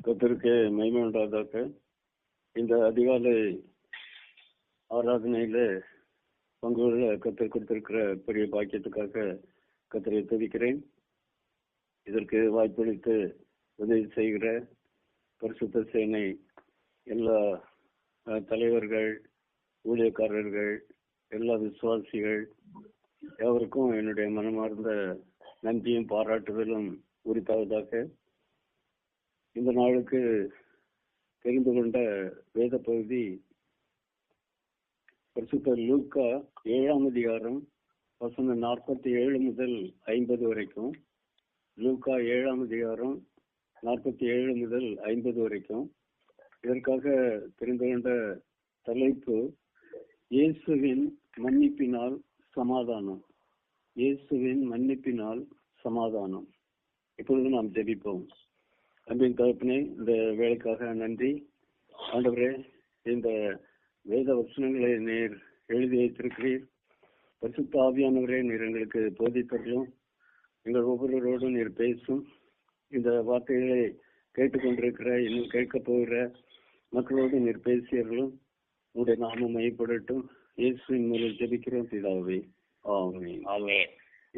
கர்த்தருக்கு மகிமை உண்டாவதாக. இந்த அதிகாலை ஆராதனையில பங்கு கர்த்தர் கொடுத்திருக்கிற பெரிய பாக்கியத்துக்காக கர்த்தரை துதிக்கிறேன். இதற்கு வாய்ப்பளித்து உதவி செய்கிற பரிசுத்த சேனை எல்லா தலைவர்கள், ஊழியக்காரர்கள், எல்லா விசுவாசிகள் எவருக்கும் என்னுடைய மனமார்ந்த நன்றியும் பாராட்டுதலும் உரித்தாவதாக. இந்த நாளுக்கு தெரிந்து கொண்ட வேத பகுதி பரிசுத்த லூக்கா 7ஆம் அதிகாரம் வசனம் 47 முதல் 50 வரைக்கும். லூக்கா 7ஆம் அதிகாரம் 47 முதல் 50 வரைக்கும். இதற்காக தெரிந்து கொண்ட தலைப்பு இயேசுவின் மன்னிப்பினால் சமாதானம். இயேசுவின் மன்னிப்பினால் சமாதானம். இப்பொழுது நாம் ஜெபிப்போம். அன்பின் தகப்பனே, இந்த வேலைக்காக நன்றி. ஆண்டவரே, இந்த வேத வசனங்களை நீர் எழுதி வைத்திருக்கிறீர். பரிசுத்த ஆவியானவரே, நீர் எங்களுக்கு போதித்தரலும், எங்கள் ஒவ்வொருவரோடும் நீர் பேசும். இந்த வார்த்தைகளை கேட்டுக்கொண்டிருக்கிற, இன்னும் கேட்க போகிற மக்களோடு நீர் பேசியர்களும் உங்களுடைய நாமம் மையப்படட்டும். இயேசுவின் மூலம் ஜெபிக்கிறோம் பிதாவே, ஆமென்.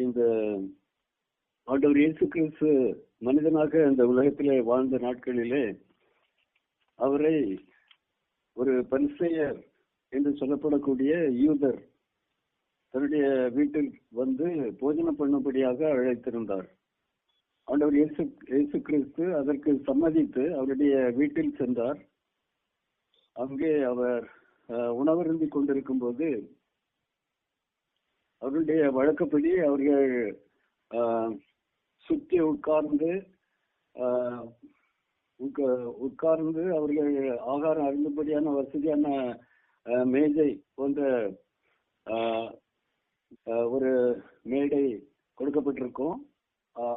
இந்த ஆண்டவர் இயேசு கிறிஸ்து மனிதனாக இந்த உலகத்திலே வாழ்ந்த நாட்களிலே அவரை ஒரு பரிசேயர் என்று சொல்லப்படக்கூடிய யூதர் தன்னுடைய வீட்டில் வந்து போஜனம் பண்ணும்படியாக அழைத்திருந்தார். ஆண்டவர் இயேசு கிறிஸ்து அதற்கு சம்மதித்து அவருடைய வீட்டில் சென்றார். அங்கே அவர் உணவருந்தி கொண்டிருக்கும் போது அவருடைய வழக்கப்படி அவர்கள் சுற்றி உட்கார்ந்து அவர்கள் ஆகாரம் அருந்தும்படியான வசதியான மேஜை போன்ற ஒரு மேடை கொடுக்கப்பட்டிருக்கும்.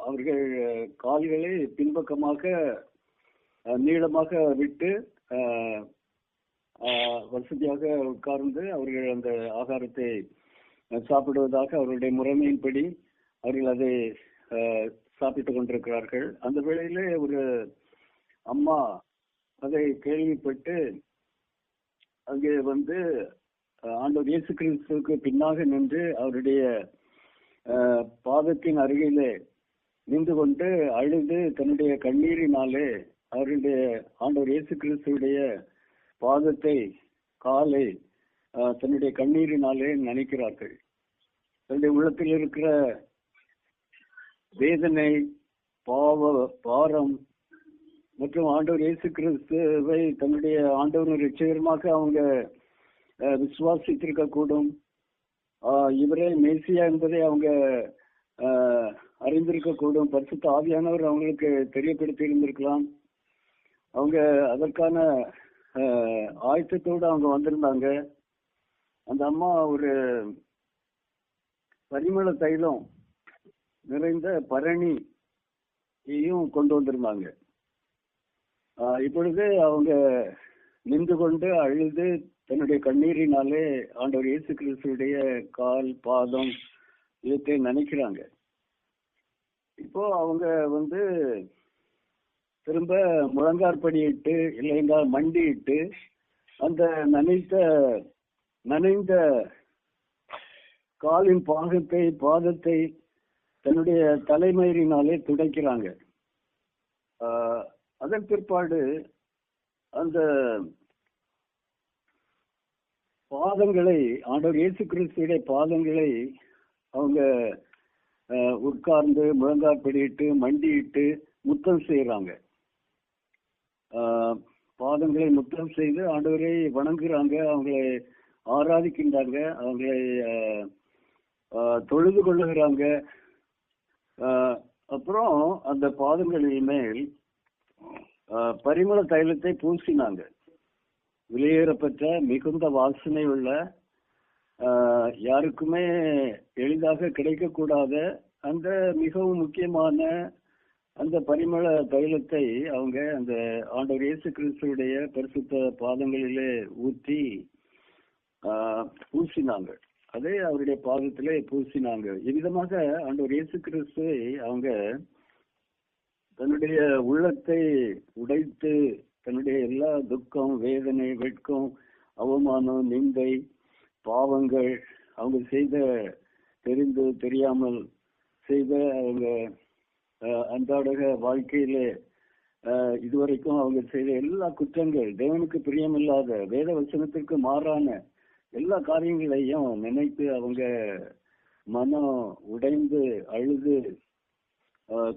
அவர்கள் கால்களை பின்பக்கமாக நீளமாக விட்டு வசதியாக உட்கார்ந்து அவர்கள் அந்த ஆகாரத்தை சாப்பிடுவதாக அவருடைய முறைமையின்படி அவர்கள் அதை சாப்பிட்டுக் கொண்டிருக்கிறார்கள். அந்த வேளையிலே ஒரு அம்மா அதை கேள்விப்பட்டு அங்கே வந்து ஆண்டவர் இயேசு கிறிஸ்துவுக்கு பின்னாக நின்று அவருடைய பாதத்தின் அருகிலே நின்று கொண்டு அழுது தன்னுடைய கண்ணீரினாலே அவருடைய ஆண்டவர் இயேசு கிறிஸ்துவுடைய பாதத்தை, காலை தன்னுடைய கண்ணீரினாலே நினைக்கிறார்கள். தன்னுடைய உள்ளத்தில் இருக்கிற வேதனை, பாரம் மற்றும் ஆண்டவர் இயேசு கிறிஸ்துவை தன்னுடைய ஆண்டவர் ரட்சகருமாக அவங்க விசுவாசித்திருக்க கூடும். இவரே மேசியா என்பதை அவங்க அறிந்திருக்க கூடும். பரிசுத்த ஆவியானவர் அவங்களுக்கு தெரியப்படுத்தி இருந்திருக்கலாம். அவங்க அதற்கான ஆயத்தத்தோடு அவங்க வந்திருந்தாங்க. அந்த அம்மா ஒரு பரிமள தைலம் நிறைந்த பரணியையும் கொண்டு வந்திருந்தாங்க. இப்பொழுது அவங்க நின்று கொண்டு அழுது தன்னுடைய கண்ணீரினாலே ஆண்டவர் இயேசு கிறிஸ்துடைய கால், பாதம் இவற்றை நினைக்கிறாங்க. இப்போ அவங்க வந்து திரும்ப முழங்காற்படியிட்டு இல்லைங்க மண்டியிட்டு அந்த நனைந்த காலின் பாதத்தை தன்னுடைய தலைமயிரினாலே துடைக்கிறாங்க. அதன் பிற்பாடு அந்த பாதங்களை, ஆண்டவர் இயேசு கிறிஸ்துடைய பாதங்களை அவங்க உட்கார்ந்து முழங்காற்படியிட்டு மண்டியிட்டு முத்தம் செய்யறாங்க. பாதங்களை முத்தம் செய்து ஆண்டவரை வணங்குறாங்க, அவங்களை ஆராதிக்கின்றாங்க, அவங்களை தொழுது கொள்ளுகிறாங்க. அப்புறம் அந்த பாதங்களின் மேல் பரிமள தைலத்தை பூசினாங்க. வெளியேறப்பட்ட மிகுந்த வாசனை உள்ள, யாருக்குமே எளிதாக கிடைக்கக்கூடாத அந்த மிகவும் முக்கியமான அந்த பரிமள தைலத்தை அவங்க அந்த ஆண்டவர் இயேசு கிறிஸ்துடைய பரிசுத்த பாதங்களிலே ஊற்றி பூசினாங்க. அதே அவருடைய பாதத்திலே பூசினாங்க. இவ்விதமாக ஆண்டவர் இயேசு கிறிஸ்துவை அவங்க தன்னுடைய உள்ளத்தை உடைத்து தன்னுடைய எல்லா துக்கம், வேதனை, வெட்கம், அவமானம், நிந்தை, பாவங்கள், அவங்க செய்த தெரிந்து தெரியாமல் செய்த அவங்க அன்றாடக வாழ்க்கையில இதுவரைக்கும் அவங்க செய்த எல்லா குற்றங்கள், தேவனுக்கு பிரியமில்லாத, வேத வசனத்திற்கு மாறான எல்லா காரியங்களையும் நினைத்து அவங்க மனம் உடைந்து அழுது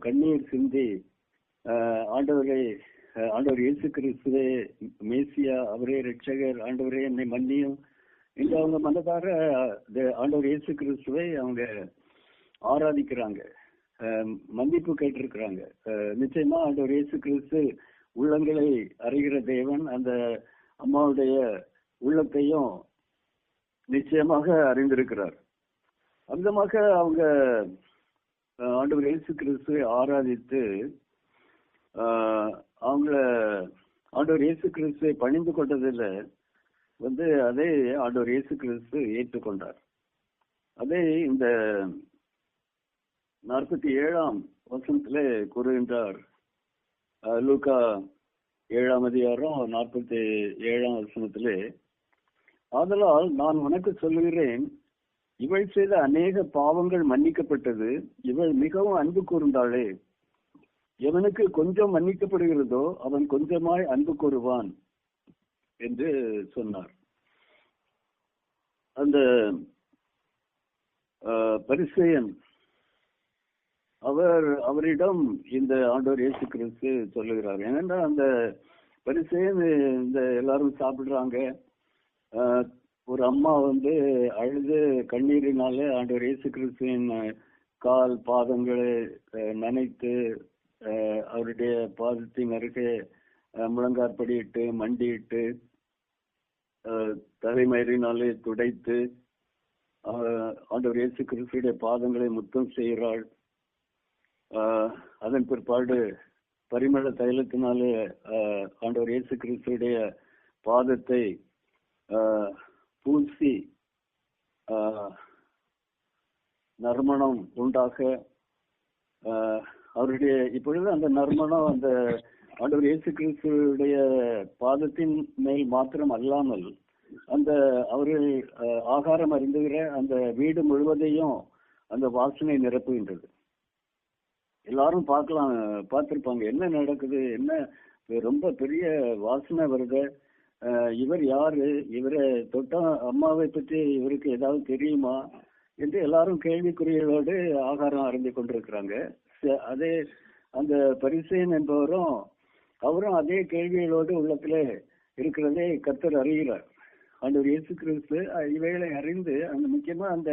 கண்ணீர் சிந்தி ஆண்டவர் இயேசு கிறிஸ்துவே மேசியா, அவரே ரட்சகர், ஆண்டவரே என்னை மன்னியும் என்று அவங்க மனதார ஆண்டவர் இயேசு கிறிஸ்துவை அவங்க ஆராதிக்கிறாங்க, மன்னிப்பு கேட்டிருக்கிறாங்க. நிச்சயமா ஆண்டவர் இயேசு கிறிஸ்து உள்ளங்களை அறிகிற தேவன். அந்த அம்மாவுடைய உள்ளத்தையும் நிச்சயமாக அறிந்திருக்கிறார். அந்தமாக அவங்க ஆண்டவர் இயேசு கிறிஸ்துவை ஆராதித்து அவங்கள ஆண்டவர் இயேசு கிறிஸ்துவை பணிந்து கொண்டதில் அதே ஆண்டவர் இயேசு கிறிஸ்து ஏற்றுக்கொண்டார். அதே இந்த 47ஆம் வசனத்திலே கூறுகின்றார். லூக்கா 7ஆம் அதிகாரம் 47ஆம் வசனத்திலே, ஆதலால் நான் உனக்கு சொல்லுகிறேன், இவள் செய்த அநேக பாவங்கள் மன்னிக்கப்பட்டது, இவள் மிகவும் அன்பு கூர்ந்தாளே. எவனுக்கு கொஞ்சம் மன்னிக்கப்படுகிறதோ அவன் கொஞ்சமாய் அன்பு கூறுவான் என்று சொன்னார். அந்த பரிசேயன் அவரிடம் இந்த ஆண்டவர் இயேசு கிறிஸ்து சொல்லுகிறார். ஏனென்றால் அந்த பரிசேயன் இந்த எல்லாரும் சாப்பிடுறாங்க, ஒரு அம்மா அழுது கண்ணீரினாலே ஆண்டவர் இயேசு கிறிஸ்துவின் கால் பாதங்களை நனைத்து அவருடைய பாதத்தின் அருகே முழங்காற்படியிட்டு மண்டியிட்டு தலைமயிரினாலே துடைத்து ஆண்டவர் இயேசு கிறிஸ்துடைய பாதங்களை முத்தம் செய்கிறாள். அதன் பிற்பாடு பரிமள தைலத்தினாலே ஆண்டவர் இயேசு கிறிஸ்துடைய பாதத்தை பூசி நறுமணம் உண்டாக அவருடைய இப்பொழுது அந்த நறுமணம் அந்த ஆண்டவர் இயேசு கிறிஸ்துடைய பாதத்தின் மேல் மாத்திரம் அல்லாமல் அந்த அவர்கள் ஆகாரம் அருந்துகிற அந்த வீடு முழுவதையும் அந்த வாசனை நிரப்புகின்றது. எல்லாரும் பார்த்திருப்பாங்க, என்ன நடக்குது, என்ன ரொம்ப பெரிய வாசனை வருது, இவர் யாரு, இவரை தொட்டா அம்மாவை பற்றி இவருக்கு ஏதாவது தெரியுமா என்று எல்லாரும் கேள்விக்குறிகளோடு ஆகாரம் அருந்தி கொண்டிருக்கிறாங்க. அதே அந்த பரிசேயன் என்பவரும் அவரும் அதே கேள்விகளோடு உள்ளத்திலே இருக்கிறதே கர்த்தர் அறிகிறார். ஆண்டவர் இயேசு கிறிஸ்து இவைகளை அறிந்து அந்த முக்கியமா அந்த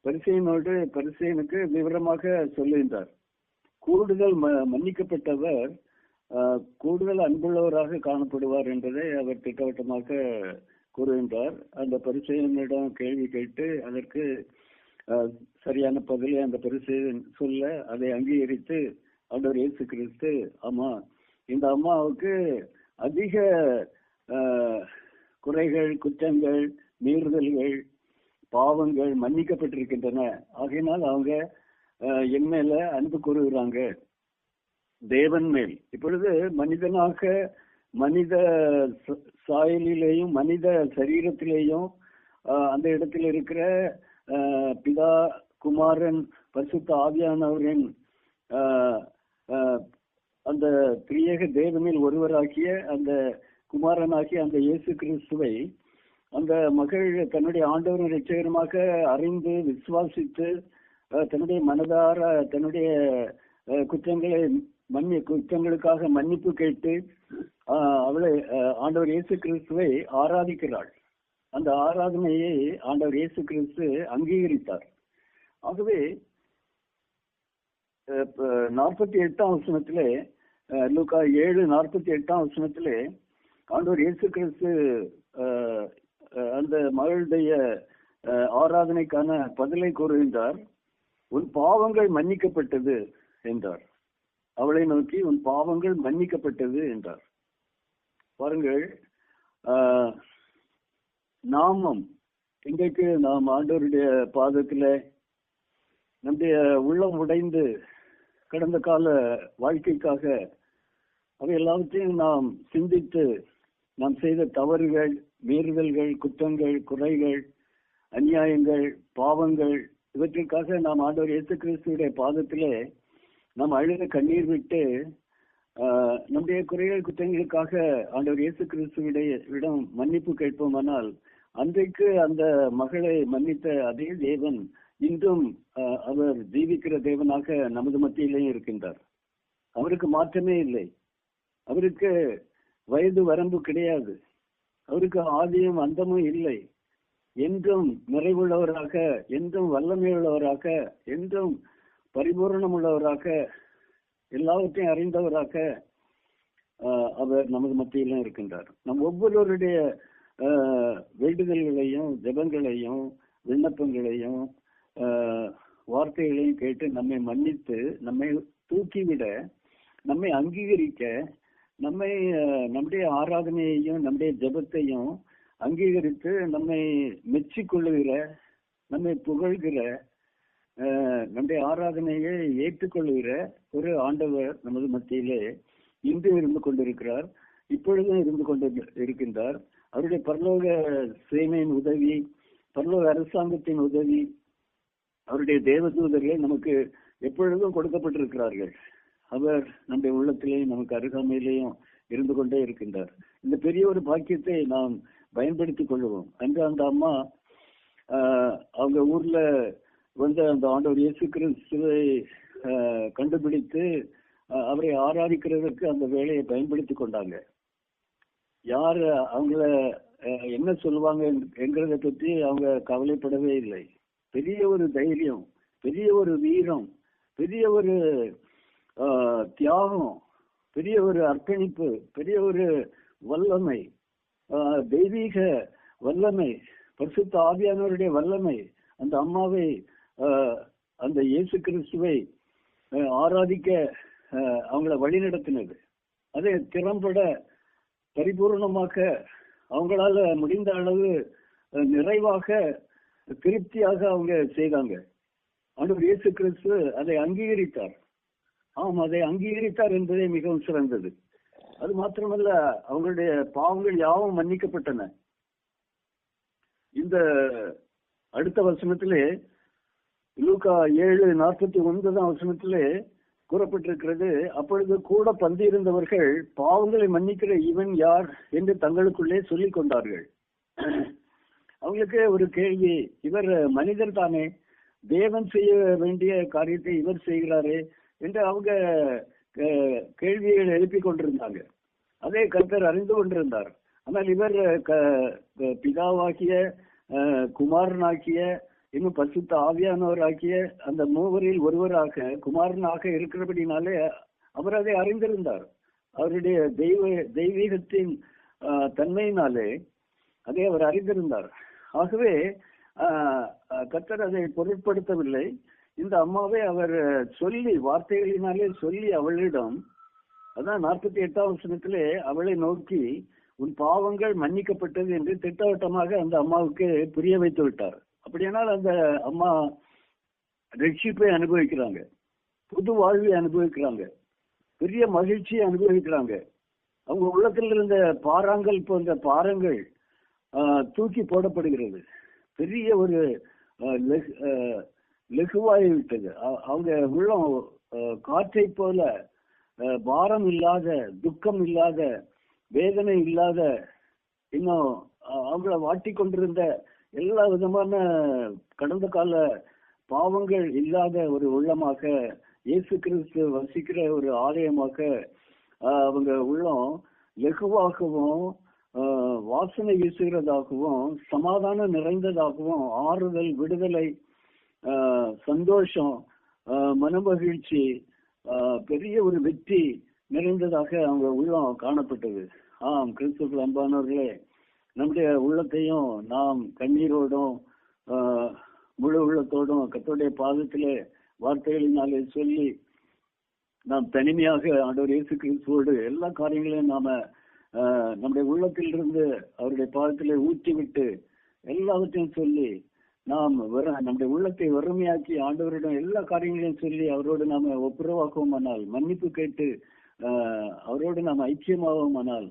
பரிசேயனுக்கு விவரமாக சொல்லுகின்றார். கூடுதல் மன்னிக்கப்பட்டவர் கூடுதல் அன்புள்ளவராக காணப்படுவார் என்பதை அவர் திட்டவட்டமாக கூறுகின்றார். அந்த பரிசேயனிடம் கேள்வி கேட்டு அதற்கு சரியான பதிலை அந்த பரிசேயன் சொல்ல அதை அங்கீகரித்து ஆண்டவர் இயேசு கிறிஸ்து, ஆமா, இந்த அம்மாவுக்கு அதிக குறைகள், குற்றங்கள், மீறுதல்கள், பாவங்கள் மன்னிக்கப்பட்டிருக்கின்றன. ஆகையினால் அவங்க என் மேல அன்பு கூறுகிறாங்க, தேவன் மேல். இப்பொழுது மனிதனாக மனித சாயலிலேயும் மனித சரீரத்திலேயும் அந்த இடத்தில் இருக்கிற பிதா, குமாரன், பரிசுத்த ஆவியானவரின் அந்த திரியேக தேவனில் ஒருவராகிய அந்த குமாரனாகிய அந்த இயேசு கிறிஸ்துவை அந்த மகள் தன்னுடைய ஆண்டவரின் இரட்சகருமாக அறிந்து விசுவாசித்து தன்னுடைய மனதார தன்னுடைய குற்றங்களுக்காக மன்னிப்பு கேட்டு அவளை ஆண்டவர் இயேசு கிறிஸ்துவை ஆராதிக்கிறாள். அந்த ஆராதனையை ஆண்டவர் இயேசு கிறிஸ்து அங்கீகரித்தார். ஆகவே 48ஆம் வசனத்திலே, லூக்கா 7:48ஆம் வசனத்திலே ஆண்டவர் இயேசு கிறிஸ்து அந்த மகளுடைய ஆராதனைக்கான பதிலை கூறுகின்றார். உன் பாவங்கள் மன்னிக்கப்பட்டது என்றார். அவளை நோக்கி உன் பாவங்கள் மன்னிக்கப்பட்டது என்றார். பாருங்கள், நாமும் இன்றைக்கு நாம் ஆண்டவருடைய பாதத்துல நம்முடைய உள்ளம் உடைந்து கடந்த கால வாழ்க்கைக்காக அவை எல்லாவற்றையும் நாம் சிந்தித்து நாம் செய்த தவறுகள், மீறுதல்கள், குற்றங்கள், குறைகள், அநியாயங்கள், பாவங்கள் இவற்றிற்காக நாம் ஆண்டவர் இயேசு கிறிஸ்துடைய பாதத்திலே நாம் அழுத கண்ணீர் விட்டு நம்முடைய குறைகள் குற்றங்களுக்காக ஆண்டவர் இயேசு கிறிஸ்துவிடம் மன்னிப்பு கேட்போமானால் அன்றைக்கு அந்த மகளை மன்னித்த அதே தேவன் இன்றும் அவர் ஜீவிக்கிற தேவனாக நமது மத்தியிலேயே இருக்கின்றார். அவருக்கு மாற்றமே இல்லை. அவருக்கு வயது வரம்பு கிடையாது. அவருக்கு ஆதியும் அந்தமும் இல்லை. என்றும் நிறைவுள்ளவராக, என்றும் வல்லமையுள்ளவராக, என்றும் பரிபூர்ணம் உள்ளவராக, எல்லாவற்றையும் அறிந்தவராக அவர் நமது மத்தியிலும் இருக்கின்றார். நம் ஒவ்வொருவருடைய வேண்டுதல்களையும் ஜெபங்களையும் விண்ணப்பங்களையும் வார்த்தைகளையும் கேட்டு நம்மை மன்னித்து நம்மை தூக்கிவிட, நம்மை அங்கீகரிக்க, நம்முடைய ஆராதனையையும் நம்முடைய ஜெபத்தையும் அங்கீகரித்து நம்மை மெச்சிக்கொள்ளுகிற, நம்மை புகழ்கிற, நம்முடைய ஆராதனையை ஏற்றுக்கொள்ளுகிற ஒரு ஆண்டவர் நமது மத்தியிலே இன்று இருந்து கொண்டிருக்கிறார். இப்பொழுதும் இருந்து கொண்டு இருக்கின்றார். அவருடைய பரலோக சேனையின் உதவி, பரலோக அரசாங்கத்தின் உதவி, அவருடைய தேவதூதர்களே நமக்கு எப்பொழுதும் கொடுக்கப்பட்டிருக்கிறார்கள். அவர் நம்முடைய உள்ளத்திலேயும் நமக்கு அருகாமையிலேயும் இருந்து கொண்டே இருக்கின்றார். இந்த பெரிய ஒரு பாக்கியத்தை நாம் பயன்படுத்திக் கொள்வோம். அன்று அந்த அம்மா அவங்க ஊர்ல வந்து அந்த ஆண்டவர் இயேசு கிறிஸ்துவை கண்டுபிடித்து அவரை ஆராதிக்கிறதுக்கு அந்த வேலையை பயன்படுத்தி கொண்டாங்க. யார் அவங்கள என்ன சொல்லுவாங்க என்கிறத பற்றி அவங்க கவலைப்படவே இல்லை. பெரிய ஒரு தைரியம், பெரிய ஒரு வீரம், பெரிய ஒரு தியாகம், பெரிய ஒரு அர்ப்பணிப்பு, பெரிய ஒரு வல்லமை, தெய்வீக வல்லமை, பரிசுத்த ஆவியானவருடைய வல்லமை அந்த அம்மாவை, அந்த இயேசு கிறிஸ்துவை ஆராதிக்க அவங்கள வழிநடத்தினது. அதை திறம்பட பரிபூர்ணமாக அவங்களால முடிந்த அளவு நிறைவாக திருப்தியாக அவங்க செய்தாங்க. ஆண்டவர் இயேசு கிறிஸ்து அதை அங்கீகரித்தார். அதை அங்கீகரித்தார் என்பதே மிகவும் சிறந்தது. அது மாத்திரமல்ல, அவங்களுடைய பாவங்கள் யாவும் மன்னிக்கப்பட்டன. இந்த அடுத்த வசனத்திலே, லூக்கா 7:49 வசனத்திலே கூறப்பட்டிருக்கிறது, அப்பொழுது கூட பந்தியிருந்தவர்கள் பாவங்களை மன்னிக்கிற இவன் யார் என்று தங்களுக்குள்ளே சொல்லிக் கொண்டார்கள். அவங்களுக்கு ஒரு கேள்வி, இவர் மனிதர் தானே, தேவன் செய்ய வேண்டிய காரியத்தை இவர் செய்கிறாரே என்று அவங்க கேள்விகள் எழுப்பிக் கொண்டிருந்தாங்க. அதே கர்த்தர் அறிந்து கொண்டிருந்தார். ஆனால் இவர் பிதாவாகிய, குமாரனாகிய, இன்னும் பரிசுத்த ஆவியானவராகிய அந்த மூவரில் ஒருவராக குமாரனாக இருக்கிறபடினாலே அவர் அதை அறிந்திருந்தார். அவருடைய தெய்வீகத்தின் தன்மையினாலே அதை அவர் அறிந்திருந்தார். ஆகவே கர்த்தர் அதை பொருட்படுத்தவில்லை. இந்த அம்மாவை அவர் சொல்லி, வார்த்தைகளினாலே சொல்லி அவளிடம், அதான் 48 வசனத்திலே அவளை நோக்கி உன் பாவங்கள் மன்னிக்கப்பட்டது என்று திட்டவட்டமாக அந்த அம்மாவுக்கு புரிய வைத்து விட்டார். அப்படியானால் அந்த அம்மா ரட்சிப்பை அனுபவிக்கிறாங்க, புது வாழ்வை அனுபவிக்கிறாங்க, பெரிய மகிழ்ச்சியை அனுபவிக்கிறாங்க. அவங்க உள்ளத்தில் இருந்த பாறாங்கல் போன்ற பாரங்கள் தூக்கி போடப்படுகிறது. பெரிய ஒரு லெகுவாகி விட்டது. அவங்க உள்ளம் காற்றை போல பாரம் இல்லாத, துக்கம் இல்லாத, வேதனை இல்லாத, இன்னும் அவங்கள வாட்டி கொண்டிருந்த எல்லா விதமான கடந்த கால பாவங்கள் இல்லாத ஒரு உள்ளமாக, இயேசு கிறிஸ்து வசிக்கிற ஒரு ஆலயமாக அவங்க உள்ளம் லெகுவாகவும் வாசனை வீசுகிறதாகவும் சமாதானம் நிறைந்ததாகவும் ஆறுதல், விடுதலை, சந்தோஷம், மனமகிழ்ச்சி, பெரிய ஒரு வெற்றி நிறைந்ததாக அவங்க உள்ளம் காணப்பட்டது. கிறிஸ்துவுக்குள் அன்பானவர்களே, நம்முடைய உள்ளத்தையும் நாம் கண்ணீரோடும் முழு உள்ளத்தோடும் கர்த்தருடைய பாதத்திலே வார்த்தைகளினாலே சொல்லி நாம் தனிமையாக ஆண்டவர் இயேசு கிறிஸ்துவோடு எல்லா காரியங்களையும் நாம நம்முடைய உள்ளத்திலிருந்து அவருடைய பாதத்திலே ஊற்றி விட்டு எல்லாவற்றையும் சொல்லி நாம் நம்முடைய உள்ளத்தை வறுமையாக்கி ஆண்டவரிடம் எல்லா காரியங்களையும் சொல்லி அவரோடு நாம ஒப்புரவாக்குவோமானால், மன்னிப்பு கேட்டு அவரோடு நாம் ஐக்கியமாவோமானால்,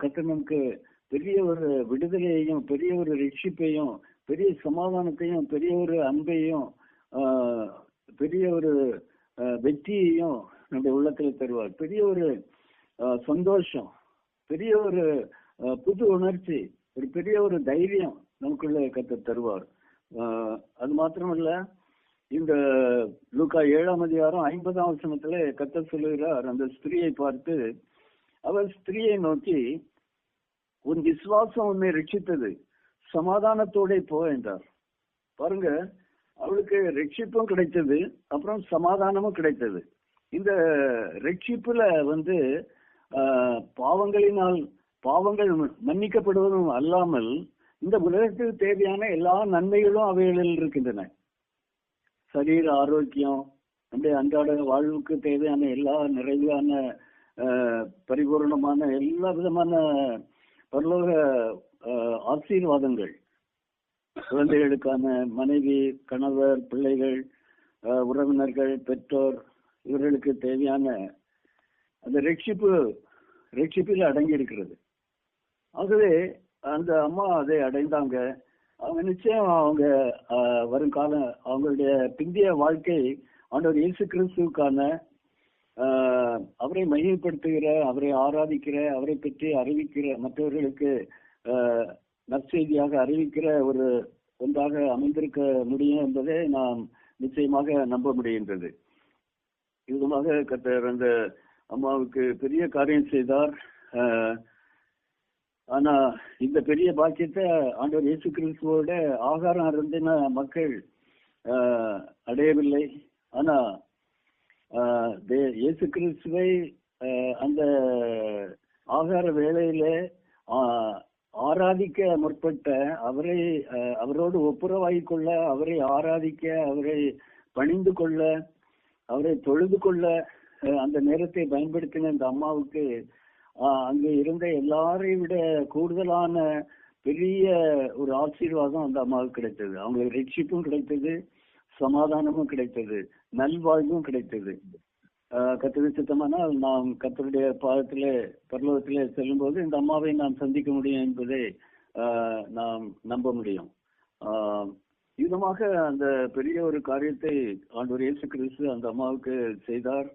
கர்த்தர் நமக்கு பெரிய ஒரு விடுதலையையும் பெரிய ஒரு ரட்சிப்பையும் பெரிய சமாதானத்தையும் பெரிய ஒரு அன்பையும் பெரிய ஒரு வெற்றியையும் நம்முடைய உள்ளத்துல தருவார். பெரிய ஒரு சந்தோஷம், பெரிய ஒரு புது உணர்ச்சி, ஒரு பெரிய ஒரு தைரியம் நமக்குள்ள கர்த்தர் தருவார். அது மாத்திரமல்ல, இந்த லூக்கா 7ஆம் அதிகாரம் 50ஆம் வசனத்துல கர்த்தர் சொல்லுகிறார், அந்த ஸ்திரியை பார்த்து, அவர் ஸ்திரியை நோக்கி, உன் விசுவாசம் உன்னை ரட்சித்தது, சமாதானத்தோட போ என்றார். பாருங்க, அவளுக்கு ரட்சிப்பும் கிடைத்தது, அப்புறம் சமாதானமும் கிடைத்தது. இந்த ரட்சிப்புல பாவங்கள் மன்னிக்கப்படுவதும் அல்லாமல் இந்த உலகத்துக்கு தேவையான எல்லா நன்மைகளும் அவைகளில் இருக்கின்றன. சரீர ஆரோக்கியம், நம்முடைய அன்றாட வாழ்வுக்கு தேவையான எல்லா நிறைவான பரிபூர்ணமான எல்லா விதமான பரலோக ஆசீர்வாதங்கள், குழந்தைகளுக்கான மனைவி, கணவர், பிள்ளைகள், உறவினர்கள், பெற்றோர், இவர்களுக்கு தேவையான அந்த ரட்சிப்பில் அடங்கி இருக்கிறது. ஆகவே அந்த அம்மா அதை அடைந்தாங்க. அவங்க நிச்சயம் அவங்க வருங்கால அவங்களுடைய பிந்திய வாழ்க்கை ஆண்டவர் இயேசு கிறிஸ்துவுக்கான அவரை மகிமைப்படுத்துகிற, அவரை ஆராதிக்கிற, அவரை பற்றி அறிவிக்கிற, மற்றவர்களுக்கு நற்செய்தியாக அறிவிக்கிற ஒன்றாக அமைந்திருக்க முடியும் என்பதை நாம் நிச்சயமாக நம்ப முடிகின்றது. இதுமாக கர்த்தர் அந்த அம்மாவுக்கு பெரிய காரியம் செய்தார். ஆனா இந்த பெரிய பாக்கியத்தை ஆண்டவர் இயேசு கிறிஸ்துவோட ஆகாரம் அருந்தின மக்கள் அடையவில்லை. ஆனா இயேசு கிறிஸ்துவை அந்த ஆகார வேளையில ஆராதிக்க முற்பட்ட, அவரோடு ஒப்புரவாகிக் கொள்ள, அவரை ஆராதிக்க, அவரை பணிந்து கொள்ள, அவரை தொழுது கொள்ள அந்த நேரத்தை பயன்படுத்தின இந்த அம்மாவுக்கு அங்கு இருந்த எல்லாரையும் விட கூடுதலான பெரிய ஒரு ஆசீர்வாதம் அந்த அம்மாவுக்கு கிடைத்தது. அவங்களுக்கு ரட்சிப்பும் கிடைத்தது, சமாதானமும் கிடைத்தது, நல்வாழ்வும் கிடைத்தது. கர்த்தருக்கு சித்தமானால் நாம் கர்த்தருடைய பாதத்திலே பரலோகத்திலே செல்லும் போது இந்த அம்மாவை நாம் சந்திக்க முடியும் என்பதை நாம் நம்ப முடியும். விதமாக அந்த பெரிய ஒரு காரியத்தை ஆண்டவர் இயேசு கிறிஸ்து அந்த அம்மாவுக்கு செய்தார்.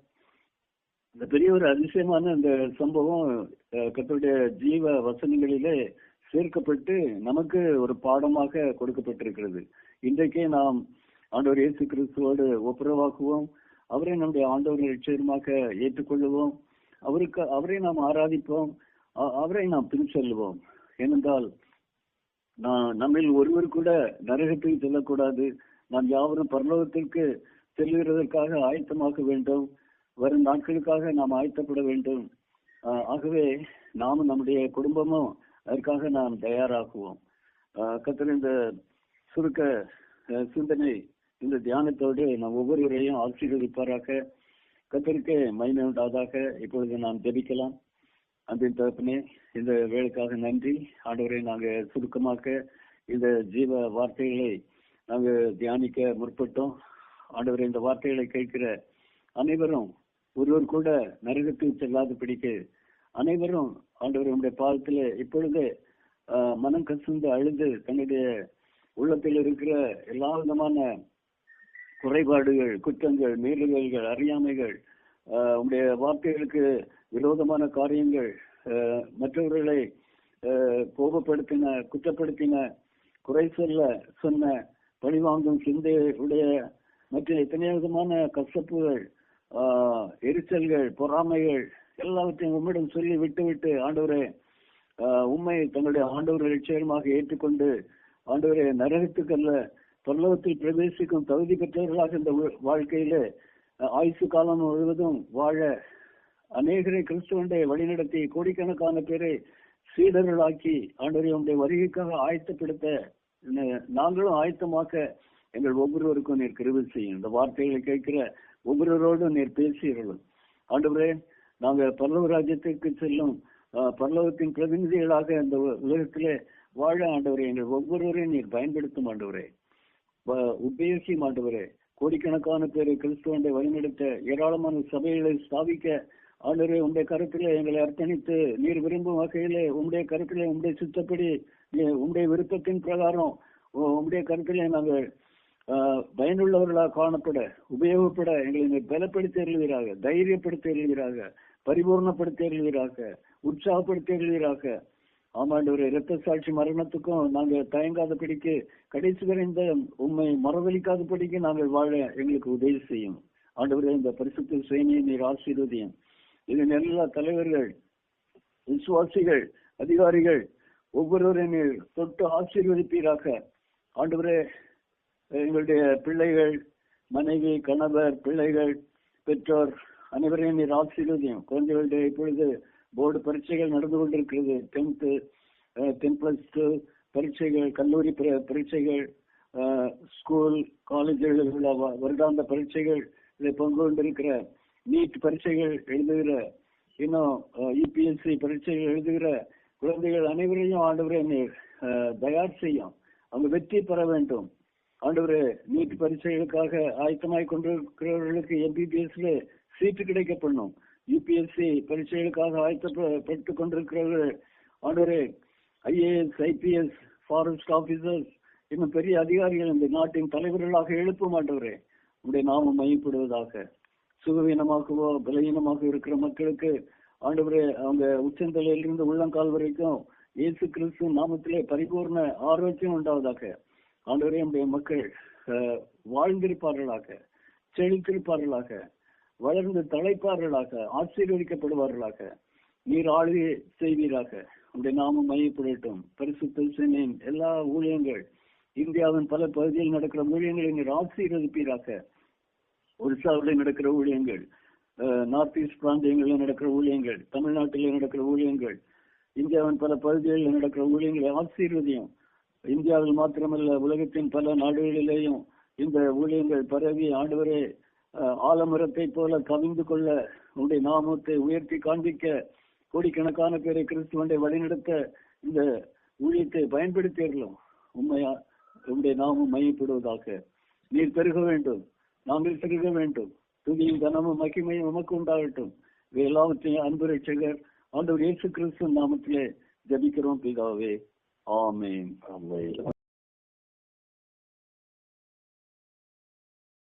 இந்த பெரிய ஒரு அதிசயமான இந்த சம்பவம் கர்த்தருடைய ஜீவ வசனங்களிலே சேர்க்கப்பட்டு நமக்கு ஒரு பாடமாக கொடுக்கப்பட்டிருக்கிறது. இன்றைக்கே நாம் ஆண்டவர் இயேசு கிறிஸ்துவோடு ஒப்புரவாக்குவோம், அவரை நம்முடைய ஆண்டவர் நிச்சயமாக ஏற்றுக்கொள்ளுவோம், அவரை நாம் ஆராதிப்போம், அவரை நாம் பின் செல்லுவோம். ஏனென்றால் நம்மில் ஒருவர் கூட நரகத்துக்கு செல்லக்கூடாது. நாம் யாவரும் பரலோகத்திற்கு செல்லுகிறதற்காக ஆயத்தமாக்க வேண்டும், வரும் நாட்களுக்காக நாம் ஆயத்தப்பட வேண்டும். ஆகவே நாமும் நம்முடைய குடும்பமும் அதற்காக நாம் தயாராகுவோம். கர்த்தர் இந்த சுருக்க சிந்தனை, இந்த தியானத்தோடு நாம் ஒவ்வொருவரையும் ஆசீர்வதிப்பாராக. கர்த்தருக்கு மகிமை உண்டாதாக. இப்பொழுது நாம் ஜெபிக்கலாம். அன்பின் தகப்பனே, இந்த வேலைக்காக நன்றி. ஆண்டவரை நாங்கள் சுருக்கமாக இந்த ஜீவ வார்த்தைகளை நாங்கள் தியானிக்க முற்பட்டோம். ஆண்டவரை இந்த வார்த்தைகளை கேட்கிற அனைவரும் ஒருவர் கூட நரகத்துக்கு செல்லாது பிடிக்க அனைவரும் ஆண்டவருடைய பாதத்தில் இப்பொழுது மனம் கசிந்து அழுது தன்னுடைய உள்ளத்தில் இருக்கிற எல்லா விதமான குறைபாடுகள், குற்றங்கள், மீறல்கள், அறியாமைகள், உங்களுடைய வார்த்தைகளுக்கு விரோதமான காரியங்கள், மற்றவர்களை கோபப்படுத்தின, குற்றப்படுத்தின, குறை சொன்ன, பழிவாங்கும் சிந்தையுடைய மற்ற எத்தனையோ விதமான கசப்புகள், எரிச்சல்கள், பொறாமைகள் எல்லாவற்றையும் உம்மிடம் சொல்லி விட்டு ஆண்டவரே உண்மை தங்களுடைய ஆண்டவரை நிச்சயமாக ஏற்றுக்கொண்டு ஆண்டவரே நரகத்துக்கல்ல பரலோகத்தில் பிரவேசிக்கும் தகுதி பெற்றவர்களாக இந்த வாழ்க்கையில ஆயுசு காலம் முழுவதும் வாழ அநேகரை கிறிஸ்துவனுடைய வழிநடத்தி கோடிக்கணக்கான பேரை சீடர்களாக்கி ஆண்டவரை உடைய வருகைக்காக ஆயத்தப்படுத்த நாங்களும் ஆயத்தமாக்க எங்கள் ஒவ்வொருவருக்கும் நீர் கிருபை செய்யும். இந்த வார்த்தைகளை கேட்கிற ஒவ்வொருவரோடும் நீர் பேசியர்களும் ஆண்டவரே, நாங்கள் பரலோக ராஜ்யத்திற்கு செல்லும் பரலோகத்தின் பிரதிநிதிகளாக இந்த உலகத்திலே வாழ ஆண்டவரே எங்கள் ஒவ்வொருவரையும் நீர் பயன்படுத்தும் ஆண்டவரே, உபயோகிக்கும் ஆண்டவரே. கோடிக்கணக்கான பேரை கிறிஸ்துவனை வழிநடத்த ஏராளமான சபைகளை ஸ்தாபிக்க ஆண்டவரே உங்களுடைய கருத்திலே எங்களை அர்ப்பணித்து நீர் விரும்பும் வகையிலே உங்களுடைய கருத்திலே உங்களுடைய சித்தப்படி உங்களுடைய விருப்பத்தின் பிரகாரம் உங்களுடைய கருத்திலே நாங்கள் பயனுள்ளவர்களாக காணப்பட உபயோகப்பட எங்களை பலப்படுத்தி எழுதுவீராக, தைரியப்படுத்தி எழுதுவீராக, பரிபூர்ணப்படுத்தி எழுதுவீராக, உற்சாகப்படுத்தி எழுதுவீராக. ஆமாண்டவரே, இரத்த சாட்சி மரணத்துக்கும் நாங்கள் தயங்காதபடிக்கு கடைசி வரைந்த உண்மை மறதளிக்காதபடிக்கு நாங்கள் வாழ எங்களுக்கு உதவி செய்யும் ஆண்டவரே. இந்த பரிசுத்த சேனையை நீர் ஆசீர்வதியும். இதன் எல்லா தலைவர்கள், விசுவாசிகள், அதிகாரிகள் ஒவ்வொருவரையும் நீர் தொட்டு ஆசீர்வதிப்பீராக ஆண்டவரே. எங்களுடைய பிள்ளைகள், மனைவி, கணவர், பிள்ளைகள், பெற்றோர் அனைவரையும் நீர் ஆசீர்வதியும். குழந்தைகளுடைய இப்பொழுது போர்டு பரீட்சைகள் நடந்து கொண்டிருக்கிறது. 10+2 பரீட்சைகள், கல்லூரி பரீட்சைகள், ஸ்கூல் காலேஜுகளில் உள்ள வருடாந்த பரீட்சைகள் இதை பங்கு கொண்டிருக்கிற நீட் பரீட்சைகள் எழுதுகிற, இன்னும் UPSC பரீட்சைகள் எழுதுகிற குழந்தைகள் அனைவரையும் ஆண்டவரே நீர் தயார் செய்யும். அவங்க வெற்றி பெற வேண்டும் ஆண்டவரே. நீட் பரீட்சைகளுக்காக ஆயத்தமாய் கொண்டிருக்கிறவர்களுக்கு MBBSல சீட்டு கிடைக்கப்படணும். UPSC பரீட்சைகளுக்காக ஆயத்தப்பட்டுக் கொண்டிருக்கிறவர்கள் ஆண்டவரே, IAS, IPS, ஃபாரஸ்ட் ஆபீசர்ஸ், இன்னும் பெரிய அதிகாரிகள் இந்த நாட்டின் தலைவர்களாக எழுப்ப மாட்டவரே. உங்களுடைய நாமம் மையப்படுவதாக. சுகவீனமாகவோ பலவீனமாக இருக்கிற மக்களுக்கு ஆண்டவரே அவங்க உச்சந்தலையிலிருந்து உள்ளங்கால் வரைக்கும் இயேசு கிறிஸ்து நாமத்திலே பரிபூர்ண ஆரோக்கியம் உண்டாவதாக. ஆண்டவரே, நம்முடைய மக்கள் வாழ்ந்திருப்பார்களாக, செழித்திருப்பார்களாக, வளர்ந்து தலைப்பார்களாக, ஆசீர்வதிக்கப்படுவார்களாக. நீர் ஆளுகை செய்வீராக. உங்களுடைய நாமம் மையப்படட்டும். பரிசுத்த சேனையின் எல்லா ஊழியங்கள், இந்தியாவின் பல பகுதியில் நடக்கிற ஊழியங்களை நீர் ஆசீர்வதிப்பீராக. ஒரிசாவில் நடக்கிற ஊழியங்கள், நார்த் ஈஸ்ட் பிராந்தியங்களில் நடக்கிற ஊழியங்கள், தமிழ்நாட்டில் நடக்கிற ஊழியங்கள், இந்தியாவின் பல பகுதிகளில் நடக்கிற ஊழியங்களை ஆசீர்வதியும். இந்தியாவில் மாத்திரமல்ல, உலகத்தின் பல நாடுகளிலேயும் இந்த ஊழியங்கள் பரவி ஆண்டவரே ஆலமரத்தை போல கவிழ்ந்து கொள்ள உங்களுடைய நாமத்தை உயர்த்தி காண்பிக்க கோடிக்கணக்கான பேரை கிறிஸ்துவனை வழிநடத்த இந்த ஊழியத்தை பயன்படுத்தியர்களும் உங்களுடைய நாமம் மையப்படுவதாக. நீர் பெருக வேண்டும், நாங்கள் பெருக வேண்டும். துதியும் கனமும் மகிமையும் உமக்கு உண்டாகட்டும். இவை எல்லாவற்றையும் அன்பு ரட்சகர் ஆண்டவர் இயேசு கிறிஸ்து நாமத்திலே ஜெபிக்கிறோம் பிதாவே. ஆமென்.